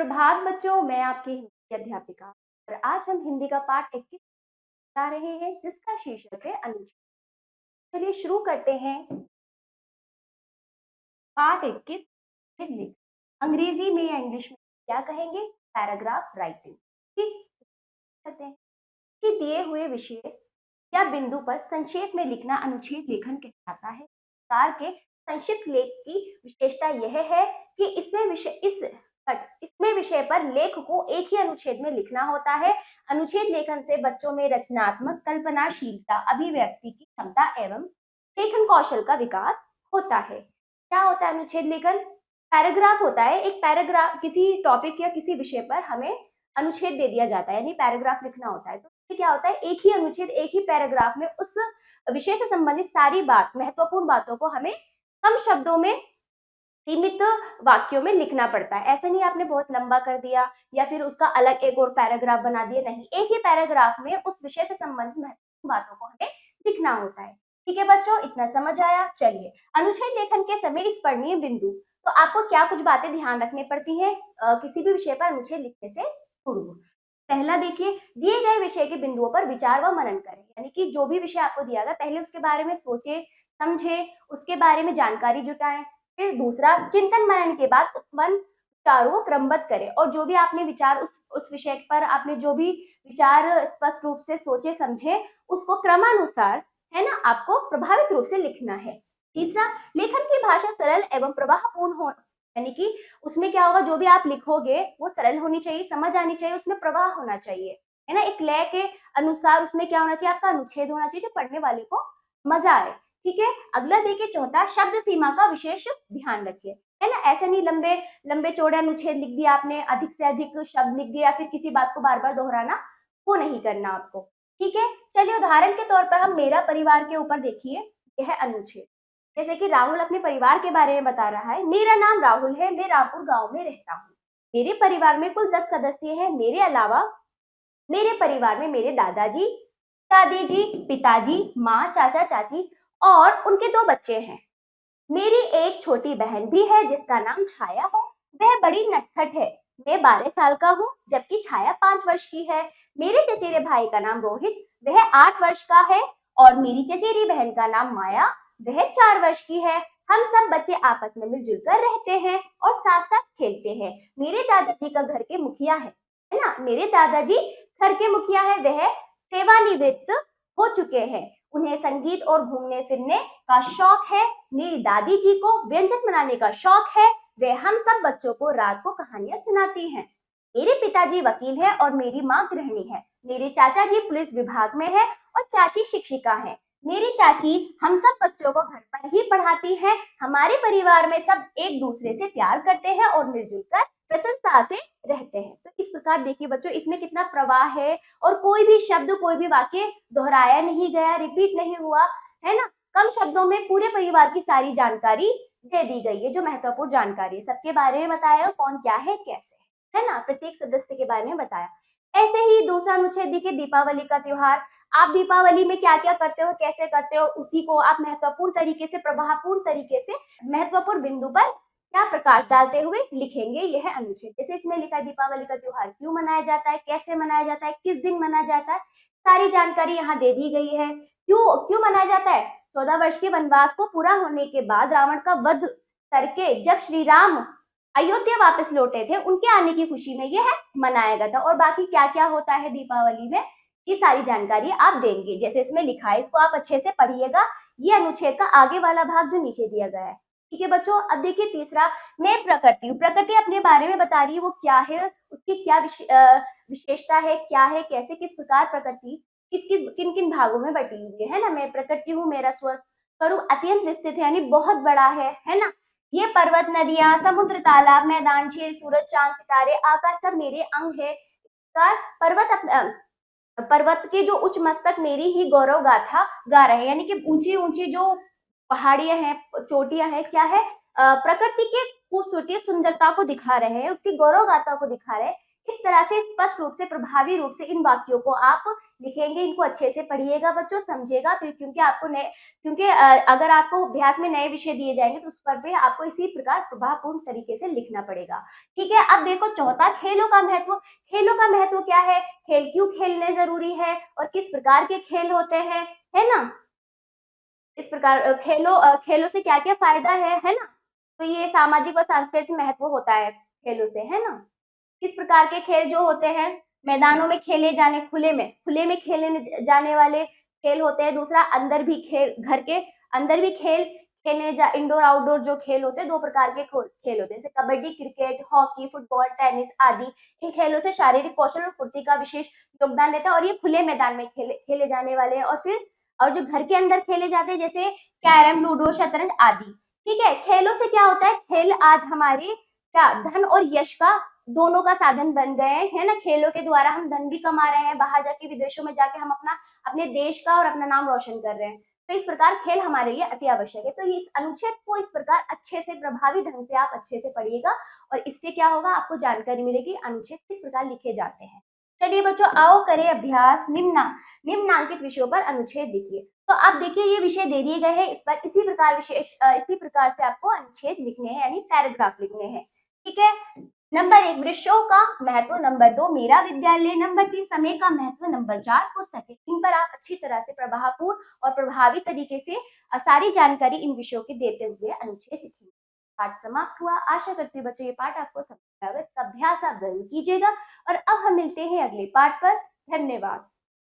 प्रभात बच्चों, मैं आपकी हिंदी की अध्यापिका और आज हम हिंदी का पाठ 21 जा रहे हैं जिसका शीर्षक है अनुच्छेद। चलिए शुरू करते हैं। पाठ 21 लिख अंग्रेजी में या इंग्लिश में क्या कहेंगे? Paragraph writing. ठीक करते हैं कि दिए हुए विषय या बिंदु पर संक्षेप में लिखना अनुच्छेद लेखन कहलाता है। कार के संक्षिप्त लेख की विशेषता यह है कि इसमें विषय पर लेख को एक ही अनुच्छेद में लिखना होता है। अनुच्छेद लेखन से बच्चों में रचनात्मक कल्पनाशीलता, अभिव्यक्ति की क्षमता एवं लेखन कौशल का विकास होता है। क्या होता है अनुच्छेद लेखन? पैराग्राफ होता है। एक पैराग्राफ किसी टॉपिक या किसी विषय पर हमें अनुच्छेद दे दिया जाता है, यानी पैराग्राफ लिखना होता है। तो क्या होता है, एक ही अनुच्छेद एक ही पैराग्राफ में उस विषय से संबंधित सारी महत्वपूर्ण बातों को हमें कम शब्दों में, सीमित वाक्यों में लिखना पड़ता है। ऐसा नहीं आपने बहुत लंबा कर दिया या फिर उसका अलग एक और पैराग्राफ बना दिया, नहीं, एक ही पैराग्राफ में उस विषय से संबंधित महत्वपूर्ण बातों को हमें लिखना होता है। ठीक है बच्चों, इतना समझ आया? चलिए, अनुच्छेद लेखन के समय स्मरणीय बिंदु, तो आपको क्या कुछ बातें ध्यान रखनी पड़ती है किसी भी विषय पर अनुच्छेद लिखने से पूर्व। पहला देखिए, दिए गए विषय के बिंदुओं पर विचार व मनन करें, यानी कि जो भी विषय आपको दिया गया पहले उसके बारे में सोचे समझे, उसके बारे में जानकारी जुटाएं। फिर दूसरा, चिंतन मनन के बाद उत्पन्न विचारों को क्रमबद्ध करें, और जो भी आपने विचार उस विषय पर आपने जो भी विचार स्पष्ट रूप से सोचे समझे, उसको क्रमानुसार, है ना, आपको प्रभावित रूप से लिखना है। तीसरा, लेखन की भाषा सरल एवं प्रवाहपूर्ण हो, यानी कि उसमें क्या होगा, जो भी आप लिखोगे वो सरल होनी चाहिए, समझ आनी चाहिए, उसमें प्रवाह होना चाहिए, है ना, एक लय के अनुसार उसमें क्या होना चाहिए, आपका अनुच्छेद होना चाहिए जो पढ़ने वाले को मजा आए। ठीक है, अगला देखिए चौथा, शब्द सीमा का विशेष ध्यान रखिए, है ना, ऐसे नहीं लंबे लंबे चौड़े अनुच्छेद लिख दिया आपने, अधिक से अधिक शब्द लिख दिया, फिर किसी बात को बार बार दोहराना, वो नहीं करना आपको। ठीक है, चलिए उदाहरण के तौर पर हम मेरा परिवार के ऊपर देखिए, यह अनुच्छेद, जैसे कि राहुल अपने परिवार के बारे में बता रहा है। मेरा नाम राहुल है, मैं रामपुर गांव में रहता हूँ। मेरे परिवार में कुल 10 सदस्य हैं। मेरे अलावा मेरे परिवार में मेरे दादाजी, दादी जी, पिताजी, माँ, चाचा, चाची और उनके 2 बच्चे हैं। मेरी एक छोटी बहन भी है जिसका नाम छाया है, वह बड़ी नटखट है। मैं 12 साल का हूँ जबकि छाया 5 वर्ष की है। मेरे चचेरे भाई का नाम रोहित, वह 8 वर्ष का है, और मेरी चचेरी बहन का नाम माया, वह 4 वर्ष की है। हम सब बच्चे आपस में मिलजुल कर रहते हैं और साथ साथ खेलते हैं। मेरे दादाजी का घर के मुखिया है ना, मेरे दादाजी घर के मुखिया है, वह सेवानिवृत्त हो चुके हैं। उन्हें संगीत और घूमने फिरने का शौक है। मेरी दादी जी को व्यंजन बनाने का शौक है, वे हम सब बच्चों को रात को कहानियां सुनाती हैं। मेरे पिताजी वकील है और मेरी माँ गृहिणी है। मेरे चाचा जी पुलिस विभाग में है और चाची शिक्षिका है। मेरी चाची हम सब बच्चों को घर पर ही पढ़ाती है। हमारे परिवार में सब एक दूसरे से प्यार करते हैं और मिलजुल कर प्रसन्नता से रहते हैं। तो इस प्रकार देखिए बच्चों, इसमें कितना प्रवाह है और कोई भी शब्द, कोई भी वाक्य दोहराया नहीं गया, रिपीट नहीं हुआ, है ना, कम शब्दों में पूरे परिवार की सारी जानकारी दे दी गई है। जो महत्वपूर्ण जानकारी है सबके बारे में बताया, कौन क्या है कैसे है ना, प्रत्येक सदस्य के बारे में बताया। ऐसे ही दूसरा अनुच्छेद देखिए, दीपावली का त्योहार। आप दीपावली में क्या क्या करते हो, कैसे करते हो, उसी को आप महत्वपूर्ण तरीके से, प्रभावपूर्ण तरीके से महत्वपूर्ण बिंदु पर क्या प्रकाश डालते हुए लिखेंगे, यह अनुच्छेद। जैसे इसमें लिखा है दीपावली का त्योहार क्यों मनाया जाता है, कैसे मनाया जाता है, किस दिन मनाया जाता है, सारी जानकारी यहाँ दे दी गई है। क्यों क्यों मनाया जाता है? 14 वर्ष के वनवास को पूरा होने के बाद रावण का वध करके जब श्री राम अयोध्या वापस लौटे थे, उनके आने की खुशी में यह मनाया गया था। और बाकी क्या क्या होता है दीपावली में, ये सारी जानकारी आप देंगे, जैसे इसमें लिखा है, इसको आप अच्छे से पढ़िएगा। ये अनुच्छेद का आगे वाला भाग जो नीचे दिया गया है। ठीक है बच्चों, अब देखिए तीसरा, मैं प्रकृति हूँ। प्रकृति अपने बारे में बता रही है, वो क्या है, उसकी क्या विशेषता है, क्या है, कैसे, किस प्रकार प्रकृति किस किस किन किन भागों में बटी हुई है ना। मैं प्रकृति हूँ, मेरा स्वर स्वरूप अत्यंत विस्तृत है, यानी बहुत बड़ा है ना। ये पर्वत, नदियां, समुद्र, तालाब, मैदान, झील, सूरज, चांद, सितारे, आकाश सब मेरे अंग है। पर्वत के जो उच्च मस्तक मेरी ही गौरव गाथा गा रहे हैं, यानी कि ऊंची ऊंची जो पहाड़ियां हैं, चोटियां हैं, क्या है, प्रकृति के खूबसूरती, सुंदरता को दिखा रहे हैं, उसकी गौरव गाथा को दिखा रहे हैं। इस तरह से स्पष्ट रूप से, प्रभावी रूप से इन वाक्यों को आप लिखेंगे, इनको अच्छे से पढ़िएगा बच्चों, समझिएगा फिर, क्योंकि अगर आपको अभ्यास में नए विषय दिए जाएंगे तो उस पर भी आपको इसी प्रकार प्रभावपूर्ण तरीके से लिखना पड़ेगा। ठीक है, अब देखो चौथा, खेलों का महत्व। खेलों का महत्व क्या है, खेल क्यों खेलने जरूरी है और किस प्रकार के खेल होते हैं, है ना। इस प्रकार खेलों से क्या क्या फायदा है ना। तो ये सामाजिक और सांस्कृतिक महत्व होता है खेलों से, है ना। किस प्रकार के खेल जो होते हैं, मैदानों में खेले जाने, खुले में खेले जाने वाले खेल होते हैं। दूसरा, अंदर भी खेल, घर के अंदर भी खेल खेलने जा, इंडोर आउटडोर जो खेल होते हैं, दो प्रकार के खेल होते हैं, जैसे kabaddi, cricket, hockey, football, tennis आदि। इन खेलों से शारीरिक कौशल और फुर्ती का विशेष योगदान रहता है और ये खुले मैदान में खेले जाने वाले हैं। और जो घर के अंदर खेले जाते हैं, जैसे कैरम, लूडो, शतरंज आदि। ठीक है, खेलों से क्या होता है, खेल आज हमारे क्या धन और यश का दोनों का साधन बन गए हैं, है ना। खेलों के द्वारा हम धन भी कमा रहे हैं, बाहर जाके विदेशों में जाके हम अपने देश का और अपना नाम रोशन कर रहे हैं। तो इस प्रकार खेल हमारे लिए अति आवश्यक है। तो इस अनुच्छेद को इस प्रकार अच्छे से, प्रभावी ढंग से आप अच्छे से पढ़िएगा और इससे क्या होगा, आपको जानकारी मिलेगी अनुच्छेद किस प्रकार लिखे जाते हैं। चलिए बच्चों, आओ करें अभ्यास। निम्नांकित विषयों पर अनुच्छेद लिखिए। तो आप देखिए, ये विषय दे दिए गए हैं, इस पर इसी प्रकार से आपको अनुच्छेद लिखने हैं, यानी पैराग्राफ लिखने हैं। ठीक है, नंबर 1 वृक्षों का महत्व, नंबर 2 मेरा विद्यालय, नंबर 3 समय का महत्व, नंबर 4 पुस्तकें। इन पर आप अच्छी तरह से प्रभावपूर्ण और प्रभावी तरीके से सारी जानकारी इन विषयों की देते हुए अनुच्छेद लिखेंगे। पाठ समाप्त हुआ। आशा करती हूँ बच्चों ये पाठ आपको समझ आया होगा। इसका अभ्यास आप जरूर कीजिएगा और अब हम मिलते हैं अगले पाठ पर। धन्यवाद।